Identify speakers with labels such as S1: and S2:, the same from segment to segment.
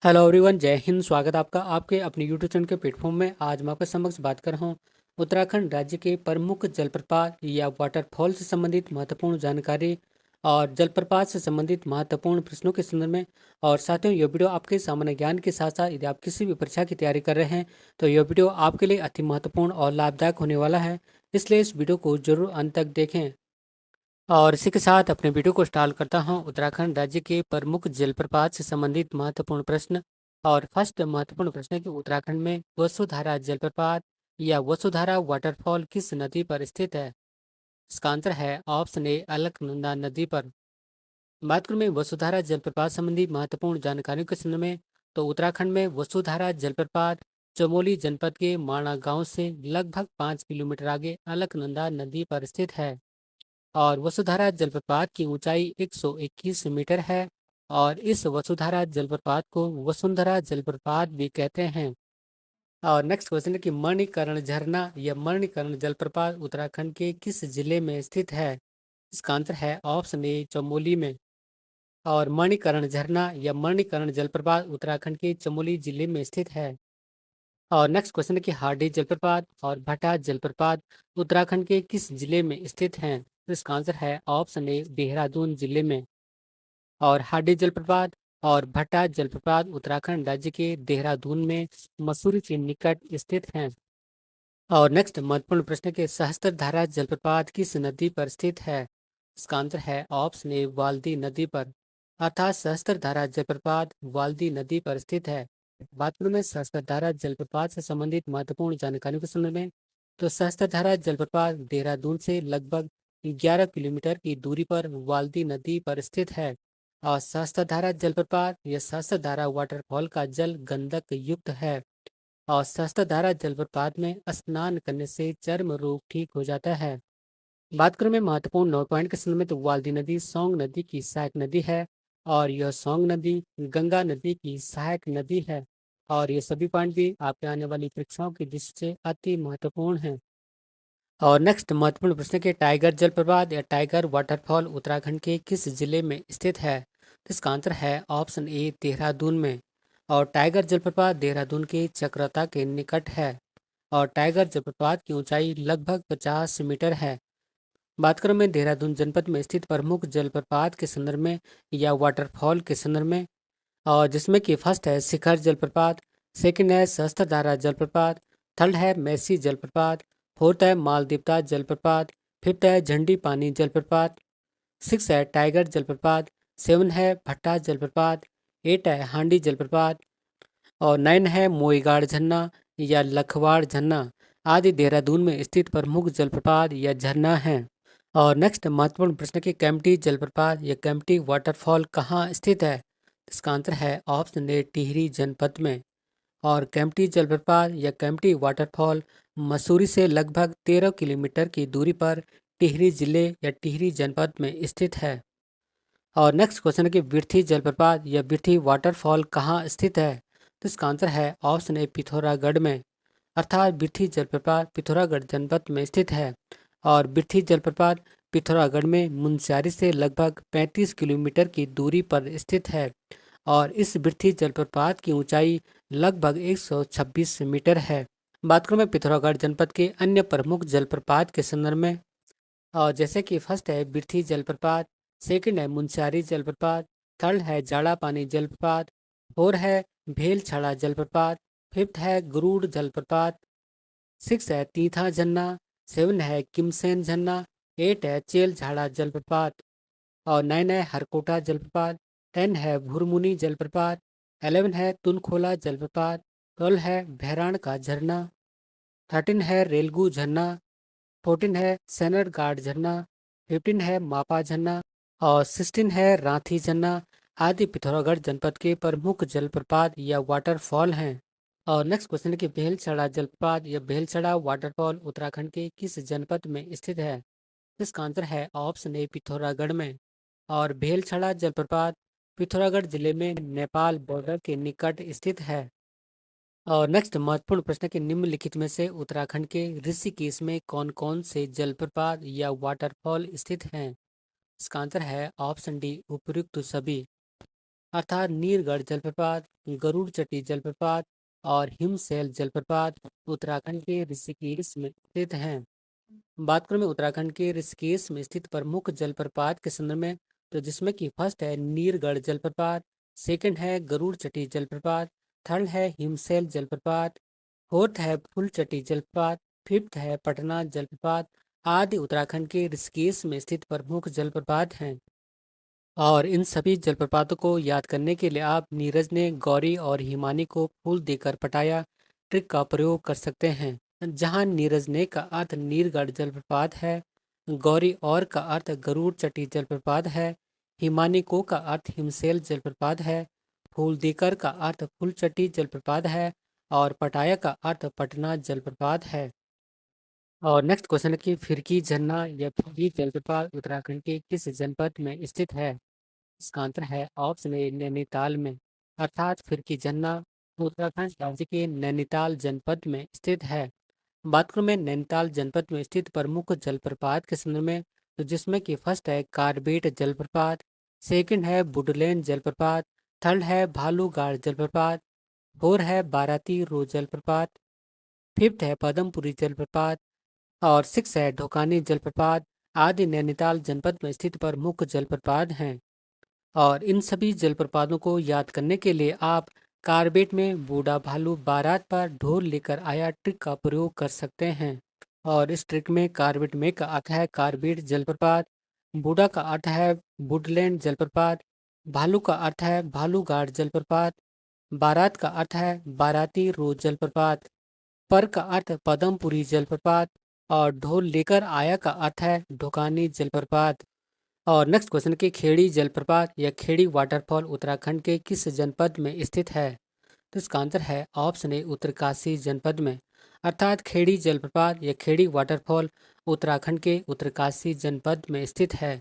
S1: Hello everyone, जय हिंद। स्वागत है आपका आपके अपने यूट्यूब चैनल के प्लेटफॉर्म में। आज मैं आपके समक्ष बात कर रहा हूँ उत्तराखंड राज्य के प्रमुख जलप्रपात या वाटरफॉल से संबंधित महत्वपूर्ण जानकारी और जलप्रपात से संबंधित महत्वपूर्ण प्रश्नों के संदर्भ में। और साथियों, यह वीडियो आपके सामान्य ज्ञान के साथ साथ यदि आप किसी भी परीक्षा की तैयारी कर रहे हैं तो यह वीडियो आपके लिए अति महत्वपूर्ण और लाभदायक होने वाला है। इसलिए इस वीडियो को जरूर अंत तक देखें। और इसी के साथ अपने वीडियो को स्टार्ट करता हूं उत्तराखंड राज्य के प्रमुख जलप्रपात से संबंधित महत्वपूर्ण प्रश्न। और फर्स्ट महत्वपूर्ण प्रश्न है कि उत्तराखंड में वसुधारा जलप्रपात या वसुधारा वाटरफॉल किस नदी पर स्थित है। इसका आंसर है ऑप्शन ए, अलकनंदा नदी पर। बात करूं मैं वसुधारा जलप्रपात संबंधी महत्वपूर्ण जानकारियों के संदर्भ में, तो उत्तराखंड में वसुधारा जलप्रपात चमोली जनपद के माणा गांव से लगभग 5 किलोमीटर आगे अलकनंदा नदी पर स्थित है। और वसुधारा जलप्रपात की ऊंचाई 121 मीटर है। और इस वसुधारा जलप्रपात को वसुंधरा जलप्रपात भी कहते हैं। और नेक्स्ट क्वेश्चन है कि मणिकर्ण झरना या मणिकर्ण जलप्रपात उत्तराखंड के किस जिले में स्थित है। इसका आंसर है ऑप्शन ए, चमोली में। और मणिकर्ण झरना या मणिकर्ण जलप्रपात उत्तराखंड के चमोली जिले में स्थित है। और नेक्स्ट क्वेश्चन है कि हार्डी जलप्रपात और भटा जलप्रपात उत्तराखंड के किस जिले में स्थित हैं। तो इसका आंसर है ऑप्शन ए, देहरादून जिले में। और हार्डी जलप्रपात और भटा जलप्रपात उत्तराखंड राज्य के देहरादून में मसूरी के निकट स्थित हैं। और नेक्स्ट महत्वपूर्ण प्रश्न के सहस्त्रधारा जलप्रपात किस नदी पर स्थित है। इसका आंसर है ऑप्शन ए, वाल्दी नदी पर। अर्थात सहस्त्रधारा जलप्रपात वाल्दी नदी पर स्थित है। बात करूं मैं सहस्त्रधारा जलप्रपात से संबंधित महत्वपूर्ण जानकारियों के संदर्भ में, तो सहस्त्रधारा जलप्रपात देहरादून से लगभग 11 किलोमीटर की दूरी पर वाल्दी नदी पर स्थित है। और सहस्त्रधारा जलप्रपात या सहस्त्रधारा वाटरफॉल का जल गंधक युक्त है। और सहस्त्रधारा जलप्रपात में स्नान करने से चर्म रोग ठीक हो जाता है। बात करूं मैं महत्वपूर्ण नोट पॉइंट के संदर्भ में, तो वाल्दी नदी सोंग नदी की सहायक नदी है। और यह सोंग नदी गंगा नदी की सहायक नदी है। और ये सभी पॉइंट भी आपके आने वाली परीक्षाओं की दृष्टि से अति महत्वपूर्ण हैं। और नेक्स्ट महत्वपूर्ण प्रश्न के टाइगर जलप्रपात या टाइगर वाटरफॉल उत्तराखंड के किस जिले में स्थित है। तो इसका आंसर है ऑप्शन ए, देहरादून में। और टाइगर जलप्रपात देहरादून के चक्रता के निकट है। और टाइगर जलप्रपात की ऊंचाई लगभग 50 मीटर है। बात करूं मैं देहरादून जनपद में स्थित प्रमुख जलप्रपात के संदर्भ में या वाटरफॉल के संदर्भ में, और जिसमें कि फर्स्ट है शिखर जलप्रपात, सेकंड है सहस्त्रधारा जलप्रपात, थर्ड है मैसी जलप्रपात, फोर्थ है मालदीवता जलप्रपात, फिफ्थ है झंडी पानी जलप्रपात, सिक्स है टाइगर जलप्रपात, सेवन है भट्टा जलप्रपात, एट है हांडी जलप्रपात, और नाइन है मोईगाड़ झरना या लखवाड़ झरना आदि देहरादून में स्थित प्रमुख जलप्रपात या झरना हैं। और नेक्स्ट महत्वपूर्ण प्रश्न की कैंपटी जलप्रपात या कैंपटी वाटरफॉल कहाँ स्थित है। इसका आंसर है ऑप्शन ए, टिहरी जनपद में। और कैंपटी जलप्रपात या कैंपटी वाटरफॉल मसूरी से लगभग 13 किलोमीटर की दूरी पर टिहरी जिले या टिहरी जनपद में स्थित है। और नेक्स्ट क्वेश्चन है कि बिरथी जलप्रपात या बिरथी वाटरफॉल कहाँ स्थित है। तो इसका आंसर है ऑप्शन ए, पिथौरागढ़ में। अर्थात बिरथी जलप्रपात पिथौरागढ़ जनपद में स्थित है। और बिरथी जलप्रपात पिथौरागढ़ में मुनस्यारी से लगभग 35 किलोमीटर की दूरी पर स्थित है। और इस बिरथी जलप्रपात की ऊंचाई लगभग 126 मीटर है। बात करूं मैं पिथौरागढ़ जनपद के अन्य प्रमुख जलप्रपात के संदर्भ में, और जैसे कि फर्स्ट है बिरथी जलप्रपात, सेकंड है मुनस्यारी जलप्रपात, थर्ड है जाड़ा पानी जलप्रपात, फोर है भेल छड़ा जलप्रपात, फिफ्थ है गरुड़ जलप्रपात, सिक्स है तीथा झरना, सेवन है किमसेन झरना, एट है चेल झाड़ा जलप्रपात, और नाइन है हरकोटा जलप्रपात, टेन है भुरमुनी जलप्रपात, 11 है तुनखोला जलप्रपात, 12 है भैराण का झरना, 13 है रेलगू झरना, 14 है सेनर गार्ड झरना, 15 है मापा झरना, और 16 है रांथी झरना आदि पिथौरागढ़ जनपद के प्रमुख जलप्रपात या वाटरफॉल हैं। और नेक्स्ट क्वेश्चन है कि भेलछड़ा जलप्रपात या भेलछड़ा वाटरफॉल उत्तराखंड के किस जनपद में स्थित है। इसका आंसर है ऑप्शन ए, पिथौरागढ़ में। और भेलछड़ा जलप्रपात पिथौरागढ़ जिले में नेपाल बॉर्डर के निकट स्थित है। और नेक्स्ट महत्वपूर्ण प्रश्न के निम्नलिखित में से उत्तराखंड के ऋषिकेश में कौन कौन से जलप्रपात या वाटरफॉल स्थित हैं। इसका आंसर है ऑप्शन डी, उपयुक्त सभी। अर्थात नीरगढ़ जलप्रपात, गरुड़ चटी जलप्रपात और हिमशैल जलप्रपात उत्तराखंड के ऋषिकेश में स्थित हैं। बात करूं मैं उत्तराखंड के ऋषिकेश में स्थित प्रमुख जलप्रपात के संदर्भ में, तो जिसमें कि फर्स्ट है नीरगढ़ जलप्रपात, सेकंड है गरुड़ चटी जलप्रपात, थर्ड है हिमशैल जलप्रपात, फोर्थ है फुलचटी जलप्रपात, फिफ्थ है पटना जलप्रपात आदि उत्तराखंड के ऋषिकेश में स्थित प्रमुख जलप्रपात हैं। और इन सभी जलप्रपातों को याद करने के लिए आप नीरज ने गौरी और हिमानी को फूल देकर पटाया ट्रिक का प्रयोग कर सकते हैं। जहां नीरज ने का अर्थ नीरगढ़ जलप्रपात है, गौरी और का अर्थ गरुड़ चटी जलप्रपात है, हिमानी को का अर्थ हिमशैल जलप्रपात है, फूल देकर का अर्थ फूलचटी जलप्रपात है और पटाया का अर्थ पटना जलप्रपात है। और नेक्स्ट क्वेश्चन है कि फिरकी झरना या फिरकी जलप्रपात उत्तराखंड के किस जनपद में स्थित है? इसका आंसर है ऑप्शन ए नैनीताल में। अर्थात फिरकी झरना उत्तराखंड राज्य के नैनीताल जनपद में स्थित है। बात करूं मैं नैनीताल जनपद में स्थित प्रमुख जलप्रपात के संदर्भ में, तो जिसमें कि फर्स्ट है कार्बेट जलप्रपात, सेकंड है बुडलैंड जलप्रपात, थर्ड है भालूगाड़ जलप्रपात, फोर है बाराती रो जलप्रपात, फिफ्थ है पदमपुरी जलप्रपात और सिक्स है ढोकानी जलप्रपात आदि नैनीताल जनपद में स्थित प्रमुख जलप्रपात हैं। और इन सभी जलप्रपातों को याद करने के लिए आप कार्बेट में बूढ़ा भालू बारात पर ढोल लेकर आया ट्रिक का प्रयोग कर सकते हैं। और इस ट्रिक में कार्बेट में का अर्थ है कार्बेट जलप्रपात, बूढ़ा का अर्थ है वुडलैंड जलप्रपात, भालू का अर्थ है भालूगाड़ जलप्रपात, बारात का अर्थ है बाराती रोड जलप्रपात, पर का अर्थ पदमपुरी जलप्रपात और ढोल लेकर आया का अर्थ है ढोकानी जलप्रपात। और नेक्स्ट क्वेश्चन कि खेड़ी जलप्रपात या खेड़ी वाटरफॉल उत्तराखंड के किस जनपद में स्थित है? तो इसका आंसर है ऑप्शन ए उत्तरकाशी जनपद में। अर्थात खेड़ी जलप्रपात या खेड़ी वाटरफॉल उत्तराखंड के उत्तरकाशी जनपद में स्थित है।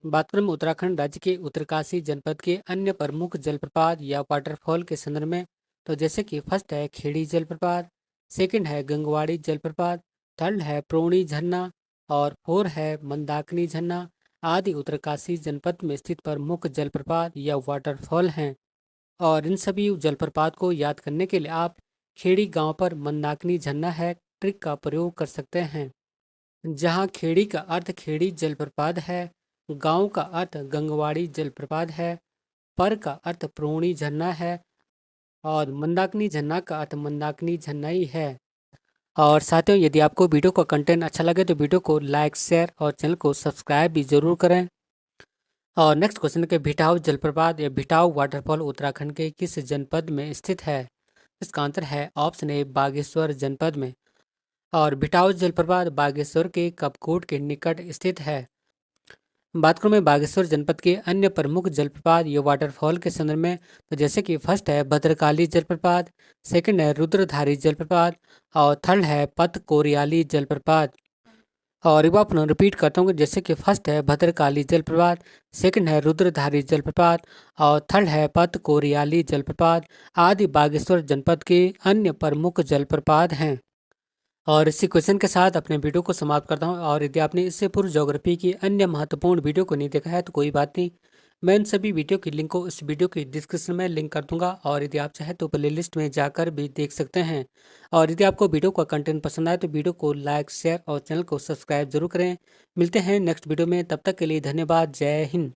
S1: बात करें उत्तराखंड राज्य के उत्तरकाशी जनपद के अन्य प्रमुख जलप्रपात या वाटरफॉल के संदर्भ में, तो जैसे कि फर्स्ट है खेड़ी जलप्रपात, सेकंड है गंगवाड़ी जलप्रपात, थर्ड है प्रोणी झरना और फोर है मंदाकिनी झरना आदि उत्तरकाशी जनपद में स्थित प्रमुख जलप्रपात या वाटरफॉल हैं। और इन सभी जलप्रपात को याद करने के लिए आप खेड़ी गांव पर मंदाकिनी झरना है ट्रिक का प्रयोग कर सकते हैं। जहां खेड़ी का अर्थ खेड़ी जलप्रपात है, गांव का अर्थ गंगवाड़ी जलप्रपात है, पर का अर्थ प्रोणी झरना है और मंदाकिनी झरना का अर्थ मंदाकिनी झरना ही है। और साथियों, यदि आपको वीडियो का कंटेंट अच्छा लगे तो वीडियो को लाइक शेयर और चैनल को सब्सक्राइब भी जरूर करें। और नेक्स्ट क्वेश्चन के भिटाऊ जलप्रपात या भिटाऊ वाटरफॉल उत्तराखंड के किस जनपद में स्थित है? इसका आंसर है ऑप्शन ए बागेश्वर जनपद में। और भिटाऊ जलप्रपात बागेश्वर के कपकोट के निकट स्थित है। बात करूं मैं बागेश्वर जनपद के अन्य प्रमुख जलप्रपात या वाटरफॉल के संदर्भ में, तो जैसे कि फर्स्ट है भद्रकाली जलप्रपात, सेकंड है रुद्रधारी जलप्रपात और थर्ड है पत कोरियाली जलप्रपात। और एक बार पुनः रिपीट करता हूँ कि जैसे कि फर्स्ट है भद्रकाली जलप्रपात, सेकंड है रुद्रधारी जलप्रपात और थर्ड है पत कोरियाली जलप्रपात आदि बागेश्वर जनपद के अन्य प्रमुख जलप्रपात हैं। और इसी क्वेश्चन के साथ अपने वीडियो को समाप्त करता हूँ। और यदि आपने इससे पूर्व ज्योग्राफी की अन्य महत्वपूर्ण वीडियो को नहीं देखा है तो कोई बात नहीं, मैं इन सभी वीडियो की लिंक को इस वीडियो की डिस्क्रिप्शन में लिंक कर दूंगा और यदि आप चाहें तो प्लेलिस्ट में जाकर भी देख सकते हैं। और यदि आपको वीडियो का कंटेंट पसंद आए तो वीडियो को लाइक शेयर और चैनल को सब्सक्राइब जरूर करें। मिलते हैं नेक्स्ट वीडियो में, तब तक के लिए धन्यवाद। जय हिंद।